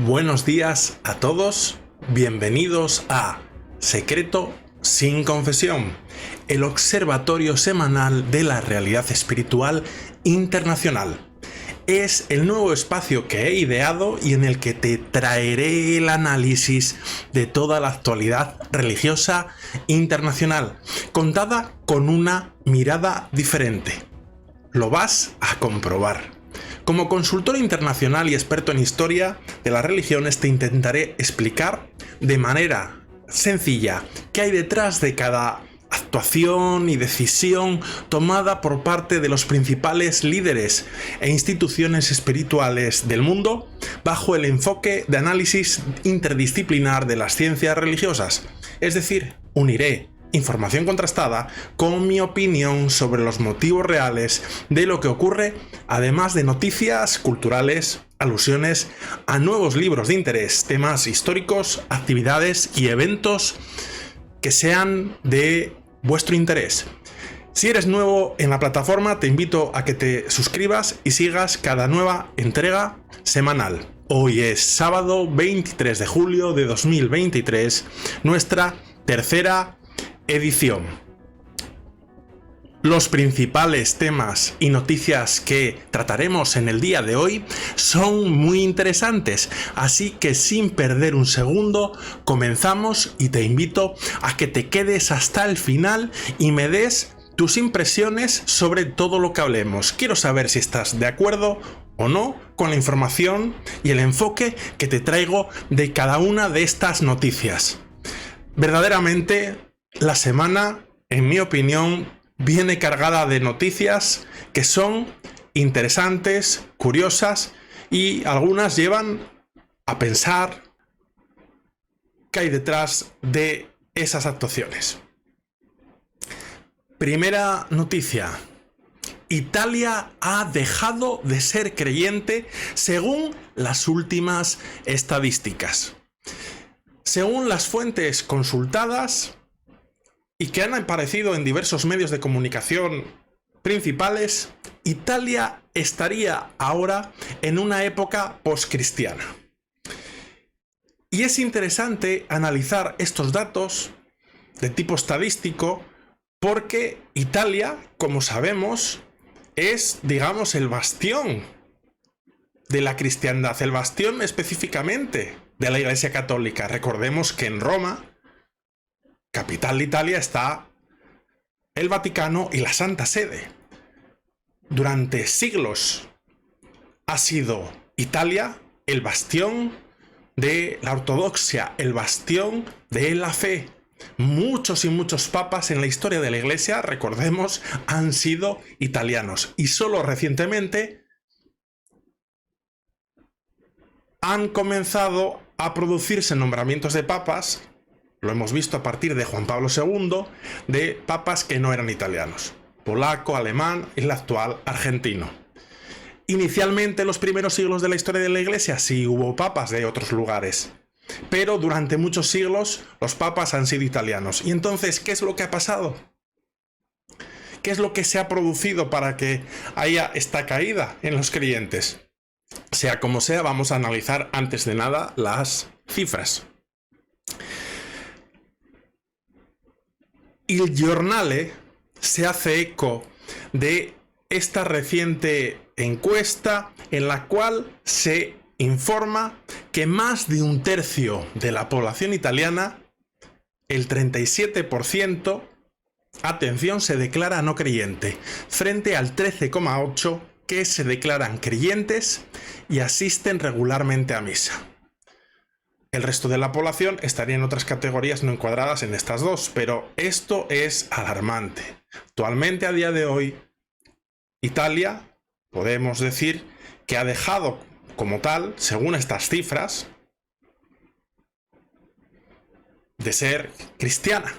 Buenos días a todos, bienvenidos a Secreto sin Confesión, el observatorio semanal de la realidad espiritual internacional. Es el nuevo espacio que he ideado y en el que te traeré el análisis de toda la actualidad religiosa internacional, contada con una mirada diferente. Lo vas a comprobar. Como consultor internacional y experto en historia de las religiones, te intentaré explicar de manera sencilla qué hay detrás de cada actuación y decisión tomada por parte de los principales líderes e instituciones espirituales del mundo bajo el enfoque de análisis interdisciplinar de las ciencias religiosas. Es decir, uniré información contrastada con mi opinión sobre los motivos reales de lo que ocurre, además de noticias culturales, alusiones a nuevos libros de interés, temas históricos, actividades y eventos que sean de vuestro interés. Si eres nuevo en la plataforma, te invito a que te suscribas y sigas cada nueva entrega semanal. Hoy es sábado 23 de julio de 2023, nuestra tercera edición. Los principales temas y noticias que trataremos en el día de hoy son muy interesantes, así que sin perder un segundo comenzamos y te invito a que te quedes hasta el final y me des tus impresiones sobre todo lo que hablemos. Quiero saber si estás de acuerdo o no con la información y el enfoque que te traigo de cada una de estas noticias. Verdaderamente, la semana, en mi opinión, viene cargada de noticias que son interesantes, curiosas y algunas llevan a pensar qué hay detrás de esas actuaciones. Primera noticia. Italia ha dejado de ser creyente según las últimas estadísticas. Según las fuentes consultadas y que han aparecido en diversos medios de comunicación principales, Italia estaría ahora en una época postcristiana. Y es interesante analizar estos datos de tipo estadístico porque Italia, como sabemos, es, digamos, el bastión de la cristiandad, el bastión específicamente de la Iglesia Católica. Recordemos que en Roma, capital de Italia, está el Vaticano y la Santa Sede. Durante siglos ha sido Italia el bastión de la ortodoxia, el bastión de la fe. Muchos y muchos papas en la historia de la Iglesia, recordemos, han sido italianos. Y solo recientemente han comenzado a producirse nombramientos de papas. Lo hemos visto a partir de Juan Pablo II, de papas que no eran italianos, polaco, alemán y el actual argentino. Inicialmente, en los primeros siglos de la historia de la Iglesia, sí hubo papas de otros lugares, pero durante muchos siglos los papas han sido italianos. Y entonces, ¿qué es lo que ha pasado? ¿Qué es lo que se ha producido para que haya esta caída en los creyentes? Sea como sea, vamos a analizar antes de nada las cifras. Il Giornale se hace eco de esta reciente encuesta en la cual se informa que más de un tercio de la población italiana, el 37%, atención, se declara no creyente, frente al 13,8% que se declaran creyentes y asisten regularmente a misa. El resto de la población estaría en otras categorías no encuadradas en estas dos, pero esto es alarmante. Actualmente, a día de hoy, Italia, podemos decir que ha dejado como tal, según estas cifras, de ser cristiana.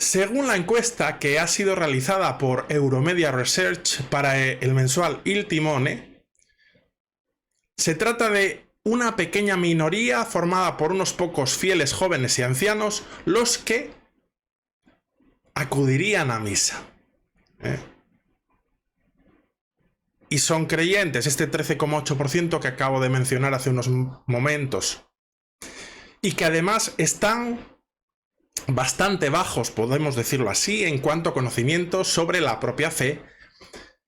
Según la encuesta que ha sido realizada por Euromedia Research para el mensual Il Timone, se trata de una pequeña minoría formada por unos pocos fieles jóvenes y ancianos los que acudirían a misa. y son creyentes, este 13,8% que acabo de mencionar hace unos momentos, y que además están bastante bajos, podemos decirlo así, en cuanto a conocimientos sobre la propia fe,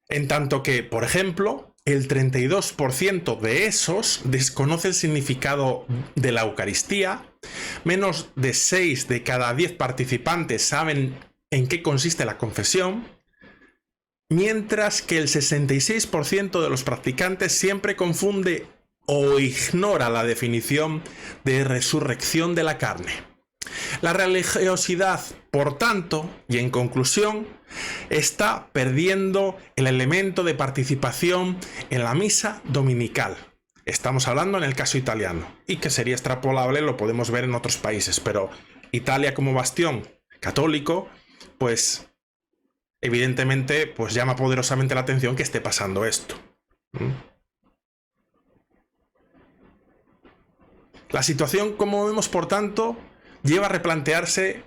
en tanto que, por ejemplo, el 32% de esos desconoce el significado de la Eucaristía, menos de 6 de cada 10 participantes saben en qué consiste la confesión, mientras que el 66% de los practicantes siempre confunde o ignora la definición de resurrección de la carne. La religiosidad, por tanto, y en conclusión, está perdiendo el elemento de participación en la misa dominical. Estamos hablando en el caso italiano, y que sería extrapolable, lo podemos ver en otros países, pero Italia como bastión católico, pues evidentemente pues llama poderosamente la atención que esté pasando esto. La situación, como vemos, por tanto, lleva a replantearse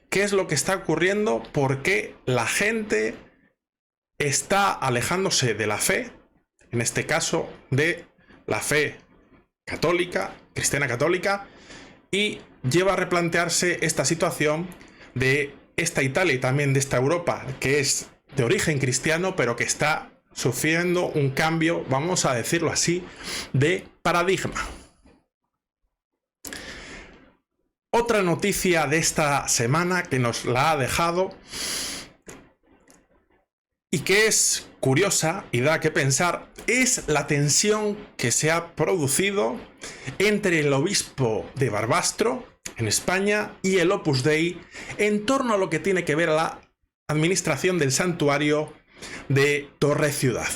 qué es lo que está ocurriendo, por qué la gente está alejándose de la fe, en este caso de la fe católica, cristiana católica, y lleva a replantearse esta situación de esta Italia y también de esta Europa, que es de origen cristiano, pero que está sufriendo un cambio, vamos a decirlo así, de paradigma. Otra noticia de esta semana que nos la ha dejado y que es curiosa y da que pensar es la tensión que se ha producido entre el obispo de Barbastro en España y el Opus Dei en torno a lo que tiene que ver a la administración del santuario de Torre Ciudad.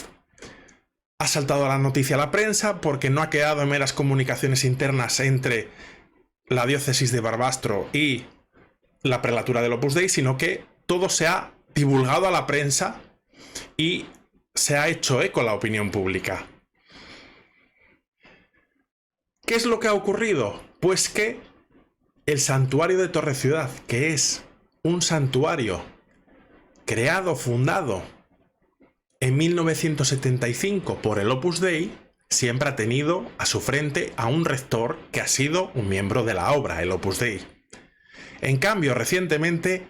Ha saltado la noticia a la prensa porque no ha quedado en meras comunicaciones internas entre la diócesis de Barbastro y la prelatura del Opus Dei, sino que todo se ha divulgado a la prensa y se ha hecho eco a la opinión pública. ¿Qué es lo que ha ocurrido? Pues que el santuario de Torre Ciudad, que es un santuario creado, fundado en 1975 por el Opus Dei, siempre ha tenido a su frente a un rector que ha sido un miembro de la obra, el Opus Dei. En cambio, recientemente,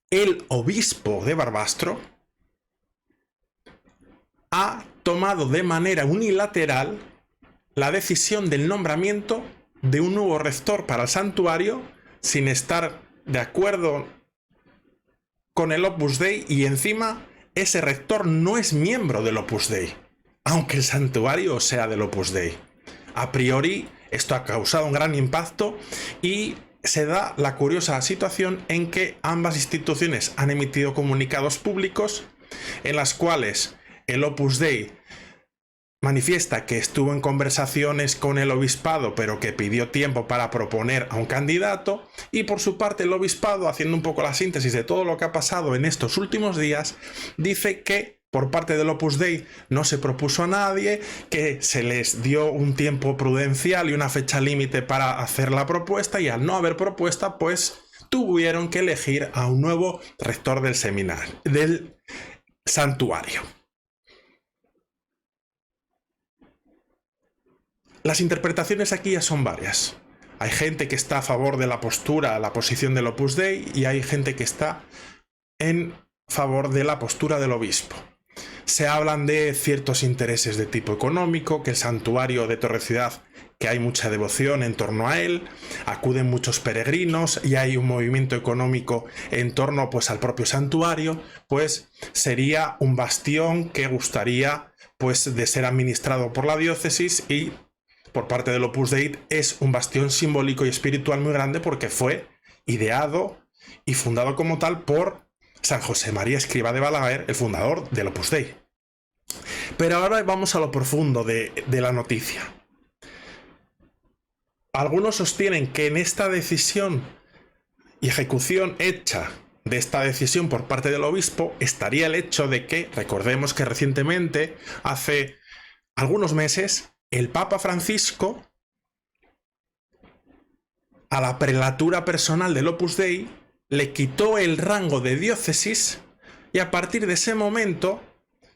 el obispo de Barbastro ha tomado de manera unilateral la decisión del nombramiento de un nuevo rector para el santuario sin estar de acuerdo con el Opus Dei, y encima ese rector no es miembro del Opus Dei, aunque el santuario sea del Opus Dei. A priori, esto ha causado un gran impacto y se da la curiosa situación en que ambas instituciones han emitido comunicados públicos en las cuales el Opus Dei manifiesta que estuvo en conversaciones con el obispado, pero que pidió tiempo para proponer a un candidato, y por su parte el obispado, haciendo un poco la síntesis de todo lo que ha pasado en estos últimos días, dice que por parte del Opus Dei no se propuso a nadie, que se les dio un tiempo prudencial y una fecha límite para hacer la propuesta, y al no haber propuesta, pues tuvieron que elegir a un nuevo rector del seminario, del santuario. Las interpretaciones aquí ya son varias. Hay gente que está a favor de la postura, la posición del Opus Dei, y hay gente que está en favor de la postura del obispo. Se hablan de ciertos intereses de tipo económico, que el santuario de Torre Ciudad, que hay mucha devoción en torno a él, acuden muchos peregrinos y hay un movimiento económico en torno pues al propio santuario, pues sería un bastión que gustaría pues de ser administrado por la diócesis, y por parte del Opus Dei es un bastión simbólico y espiritual muy grande porque fue ideado y fundado como tal por San José María Escrivá de Balaguer, el fundador del Opus Dei. Pero ahora vamos a lo profundo de la noticia. Algunos sostienen que en esta decisión y ejecución hecha de esta decisión por parte del obispo estaría el hecho de que, recordemos que recientemente, hace algunos meses, el Papa Francisco, a la prelatura personal del Opus Dei, le quitó el rango de diócesis, y a partir de ese momento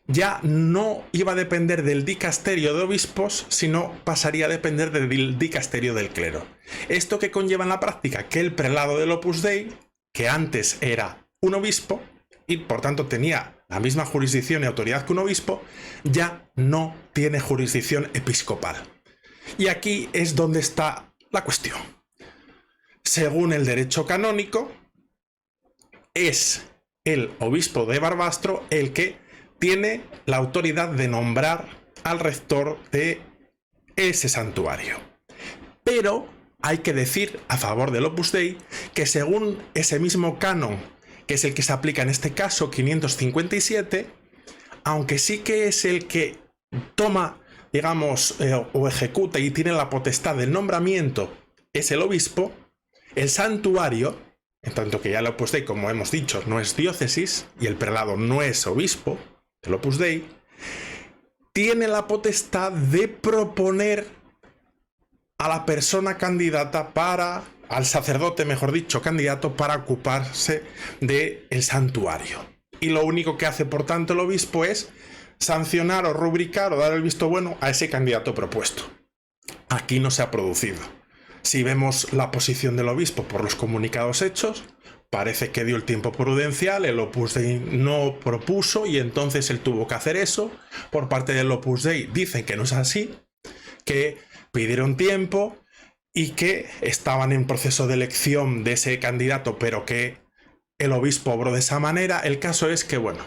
ya no iba a depender del dicasterio de obispos, sino pasaría a depender del dicasterio del clero. ¿Esto qué conlleva en la práctica? Que el prelado del Opus Dei, que antes era un obispo y por tanto tenía la misma jurisdicción y autoridad que un obispo, ya no tiene jurisdicción episcopal. Y aquí es donde está la cuestión. Según el derecho canónico, es el obispo de Barbastro el que tiene la autoridad de nombrar al rector de ese santuario. Pero hay que decir a favor del Opus Dei que según ese mismo canon, que es el que se aplica en este caso, 557, aunque sí que es el que toma, digamos, o ejecuta y tiene la potestad del nombramiento, es el obispo, el santuario, en tanto que ya el Opus Dei, como hemos dicho, no es diócesis y el prelado no es obispo, el Opus Dei, tiene la potestad de proponer a la persona candidata al sacerdote, mejor dicho, candidato para ocuparse del santuario. Y lo único que hace, por tanto, el obispo es sancionar o rubricar o dar el visto bueno a ese candidato propuesto. Aquí no se ha producido. Si vemos la posición del obispo por los comunicados hechos, parece que dio el tiempo prudencial, el Opus Dei no propuso y entonces él tuvo que hacer eso. Por parte del Opus Dei dicen que no es así, que pidieron tiempo y que estaban en proceso de elección de ese candidato, pero que el obispo obró de esa manera. El caso es que, bueno,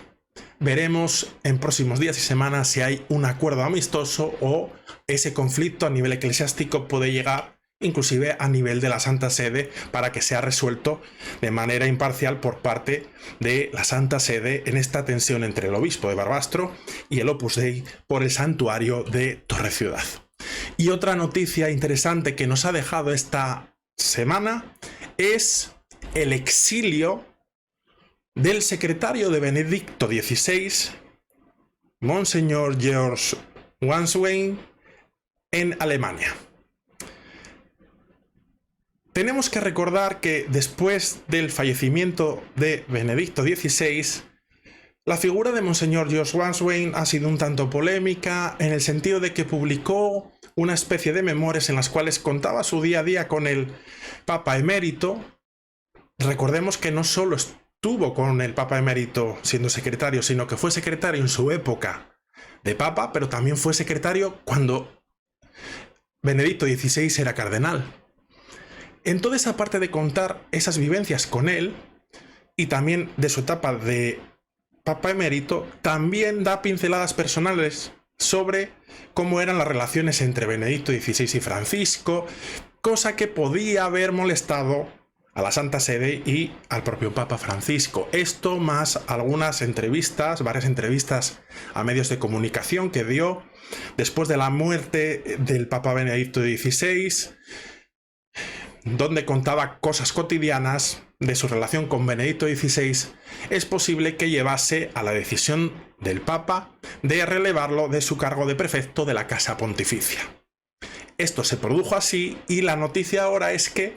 veremos en próximos días y semanas si hay un acuerdo amistoso o ese conflicto a nivel eclesiástico puede llegar inclusive a nivel de la Santa Sede, para que sea resuelto de manera imparcial por parte de la Santa Sede en esta tensión entre el obispo de Barbastro y el Opus Dei por el santuario de Torre-Ciudad. Y otra noticia interesante que nos ha dejado esta semana es el exilio del secretario de Benedicto XVI, Monseñor Georg Wanswein, en Alemania. Tenemos que recordar que después del fallecimiento de Benedicto XVI, la figura de Monseñor Georg Wanswein ha sido un tanto polémica en el sentido de que publicó una especie de memorias en las cuales contaba su día a día con el Papa Emérito. Recordemos que no solo estuvo con el Papa Emérito siendo secretario, sino que fue secretario en su época de Papa, pero también fue secretario cuando Benedicto XVI era cardenal. Entonces, aparte de contar esas vivencias con él y también de su etapa de Papa Emérito, también da pinceladas personales sobre cómo eran las relaciones entre Benedicto XVI y Francisco, cosa que podía haber molestado a la Santa Sede y al propio Papa Francisco. Esto más algunas entrevistas, varias entrevistas a medios de comunicación que dio después de la muerte del Papa Benedicto XVI, donde contaba cosas cotidianas de su relación con Benedicto XVI, es posible que llevase a la decisión del Papa de relevarlo de su cargo de prefecto de la Casa Pontificia. Esto se produjo así y la noticia ahora es que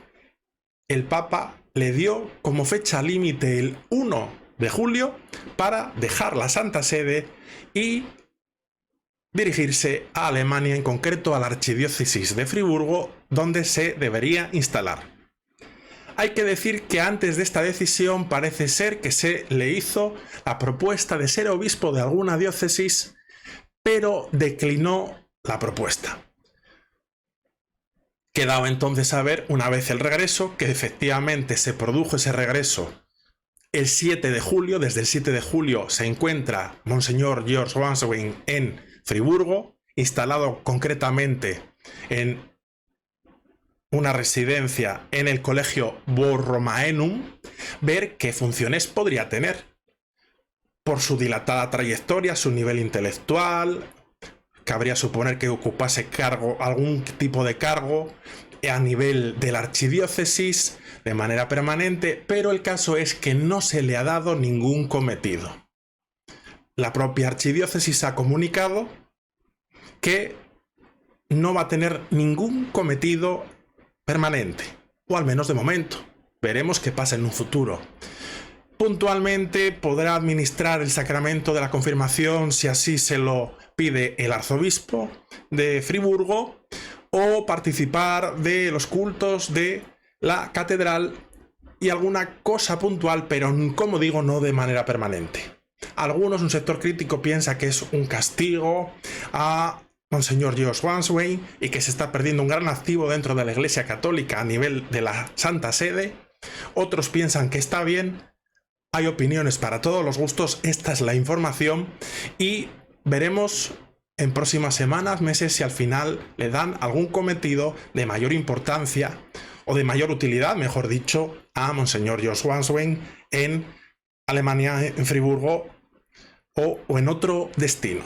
el Papa le dio como fecha límite el 1 de julio para dejar la Santa Sede y dirigirse a Alemania, en concreto a la Archidiócesis de Friburgo, donde se debería instalar. Hay que decir que antes de esta decisión parece ser que se le hizo la propuesta de ser obispo de alguna diócesis, pero declinó la propuesta. Quedaba entonces a ver, una vez el regreso, que efectivamente se produjo ese regreso el 7 de julio. Desde el 7 de julio se encuentra Monseñor Georg Wanswein en Friburgo, instalado concretamente en una residencia en el colegio Borromaenum, ver qué funciones podría tener. Por su dilatada trayectoria, su nivel intelectual, cabría suponer que ocupase algún tipo de cargo a nivel de la archidiócesis de manera permanente, pero el caso es que no se le ha dado ningún cometido. La propia archidiócesis ha comunicado que no va a tener ningún cometido permanente, o al menos de momento. Veremos qué pasa en un futuro. Puntualmente podrá administrar el sacramento de la confirmación si así se lo pide el arzobispo de Friburgo, o participar de los cultos de la catedral y alguna cosa puntual, pero como digo, no de manera permanente. Algunos, un sector crítico, piensa que es un castigo a Monseñor George Wanswain y que se está perdiendo un gran activo dentro de la Iglesia Católica a nivel de la Santa Sede. Otros piensan que está bien. Hay opiniones para todos los gustos. Esta es la información y veremos en próximas semanas, meses, si al final le dan algún cometido de mayor importancia o de mayor utilidad, mejor dicho, a Monseñor George Wanswain en Alemania, en Friburgo o en otro destino.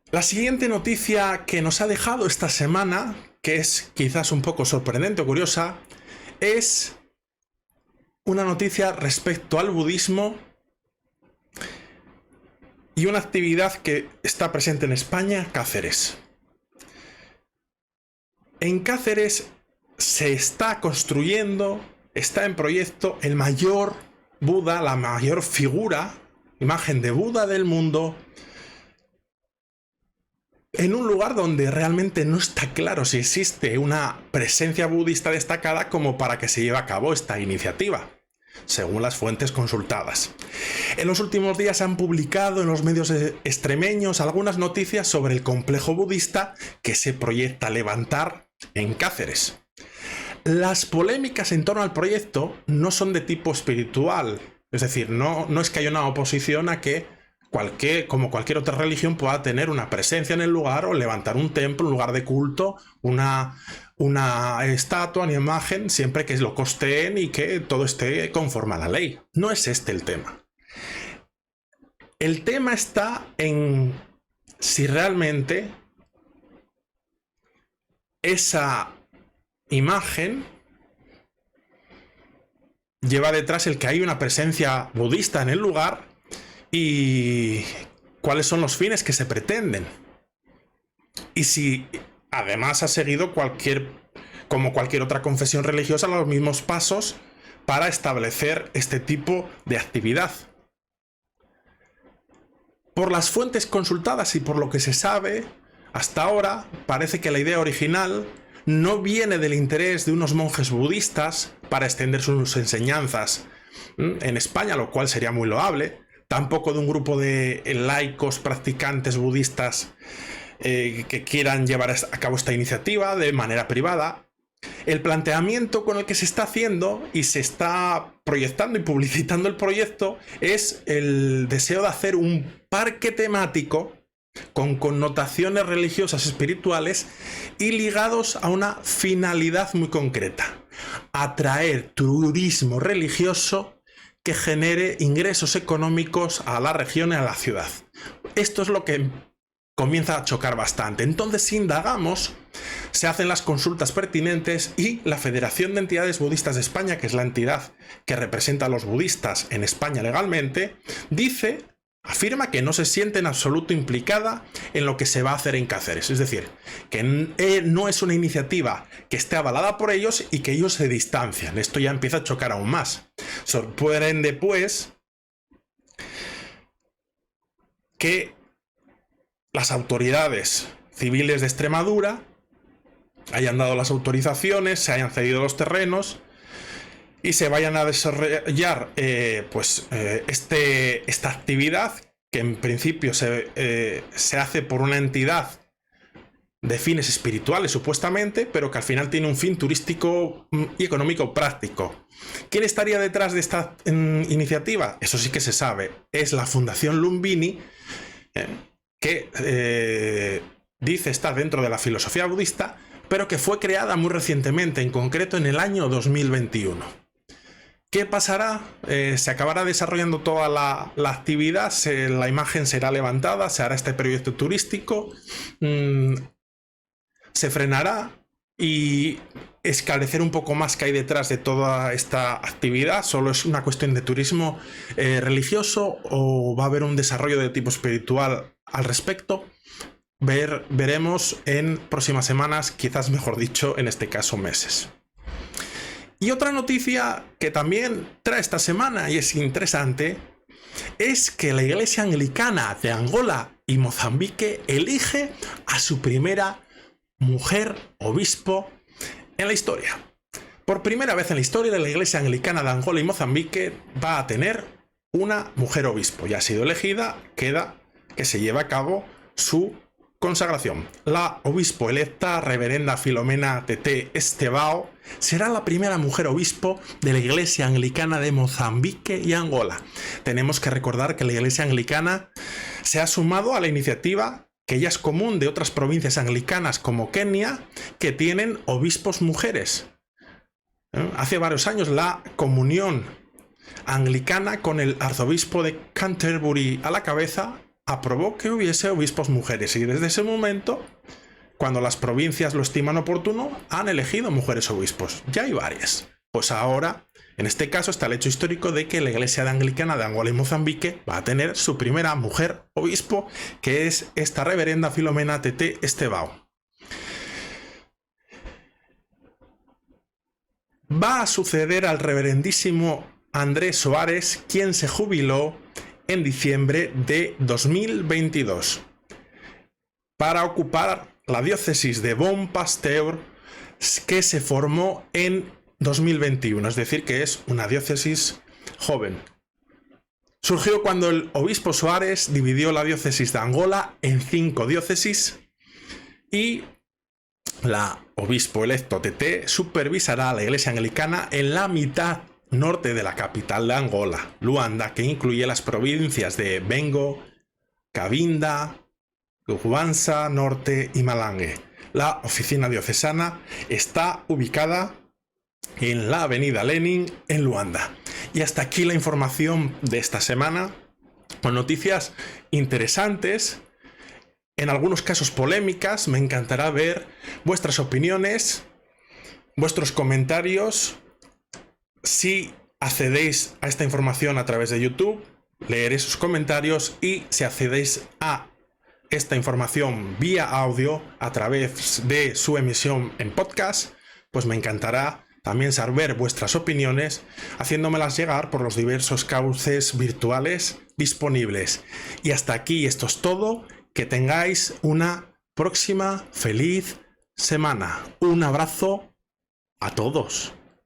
La siguiente noticia que nos ha dejado esta semana, que es quizás un poco sorprendente o curiosa, es una noticia respecto al budismo y una actividad que está presente en España, Cáceres. En Cáceres se está construyendo, está en proyecto el mayor Buda, la mayor figura, imagen de Buda del mundo, en un lugar donde realmente no está claro si existe una presencia budista destacada como para que se lleve a cabo esta iniciativa, según las fuentes consultadas. En los últimos días se han publicado en los medios extremeños algunas noticias sobre el complejo budista que se proyecta levantar en Cáceres. Las polémicas en torno al proyecto no son de tipo espiritual, es decir, no es que haya una oposición a que como cualquier otra religión pueda tener una presencia en el lugar o levantar un templo, un lugar de culto, una estatua, una imagen, siempre que lo costeen y que todo esté conforme a la ley. No es este el tema. El tema está en si realmente esa imagen lleva detrás el que hay una presencia budista en el lugar y cuáles son los fines que se pretenden. Y si además ha seguido como cualquier otra confesión religiosa, los mismos pasos para establecer este tipo de actividad. Por las fuentes consultadas y por lo que se sabe, hasta ahora parece que la idea original no viene del interés de unos monjes budistas para extender sus enseñanzas en España, lo cual sería muy loable, tampoco de un grupo de laicos practicantes budistas que quieran llevar a cabo esta iniciativa de manera privada. El planteamiento con el que se está haciendo y se está proyectando y publicitando el proyecto es el deseo de hacer un parque temático con connotaciones religiosas espirituales y ligados a una finalidad muy concreta: atraer turismo religioso que genere ingresos económicos a la región y a la ciudad. Esto es lo que comienza a chocar bastante. Entonces, si indagamos, se hacen las consultas pertinentes y la Federación de Entidades Budistas de España, que es la entidad que representa a los budistas en España legalmente, afirma que no se siente en absoluto implicada en lo que se va a hacer en Cáceres. Es decir, que no es una iniciativa que esté avalada por ellos y que ellos se distancian. Esto ya empieza a chocar aún más. Sorprende, pues, que las autoridades civiles de Extremadura hayan dado las autorizaciones, se hayan cedido los terrenos y se vayan a desarrollar esta actividad, que en principio se hace por una entidad de fines espirituales supuestamente, pero que al final tiene un fin turístico y económico práctico. ¿Quién estaría detrás de esta iniciativa? Eso sí que se sabe. Es la Fundación Lumbini, que dice estar dentro de la filosofía budista, pero que fue creada muy recientemente, en concreto en el año 2021. ¿Qué pasará? Se acabará desarrollando toda la actividad, la imagen será levantada, se hará este proyecto turístico, se frenará y esclarecer un poco más qué hay detrás de toda esta actividad. ¿Solo es una cuestión de turismo religioso o va a haber un desarrollo de tipo espiritual al respecto? Veremos en próximas semanas, quizás mejor dicho, en este caso meses. Y otra noticia que también trae esta semana y es interesante es que la Iglesia Anglicana de Angola y Mozambique elige a su primera mujer obispo en la historia. Por primera vez en la historia de la Iglesia Anglicana de Angola y Mozambique va a tener una mujer obispo. Ya ha sido elegida, queda que se lleve a cabo su consagración. La obispo electa, reverenda Filomena Tete Estevao, será la primera mujer obispo de la Iglesia Anglicana de Mozambique y Angola. Tenemos que recordar que la Iglesia Anglicana se ha sumado a la iniciativa que ya es común de otras provincias anglicanas como Kenia, que tienen obispos mujeres. Hace varios años la comunión anglicana con el arzobispo de Canterbury a la cabeza aprobó que hubiese obispos mujeres y desde ese momento, cuando las provincias lo estiman oportuno, han elegido mujeres obispos. Ya hay varias. Pues ahora, en este caso, está el hecho histórico de que la Iglesia Anglicana de Angola y Mozambique va a tener su primera mujer obispo, que es esta reverenda Filomena Tete Estevao. Va a suceder al reverendísimo Andrés Soares, quien se jubiló en diciembre de 2022 para ocupar la diócesis de Bon Pasteur, que se formó en 2021, es decir, que es una diócesis joven. Surgió cuando el obispo Soares dividió la diócesis de Angola en 5 diócesis y la obispo electo Tete supervisará a la Iglesia Anglicana en la mitad norte de la capital de Angola, Luanda, que incluye las provincias de Bengo, Cabinda, Cubanza Norte y Malange. La oficina diocesana está ubicada en la avenida Lenin, en Luanda. Y hasta aquí la información de esta semana, con noticias interesantes, en algunos casos polémicas. Me encantará ver vuestras opiniones, vuestros comentarios. Si accedéis a esta información a través de YouTube, leeré sus comentarios, y si accedéis a esta información vía audio a través de su emisión en podcast, pues me encantará también saber vuestras opiniones, haciéndomelas llegar por los diversos cauces virtuales disponibles. Y hasta aquí, esto es todo. Que tengáis una próxima feliz semana. Un abrazo a todos.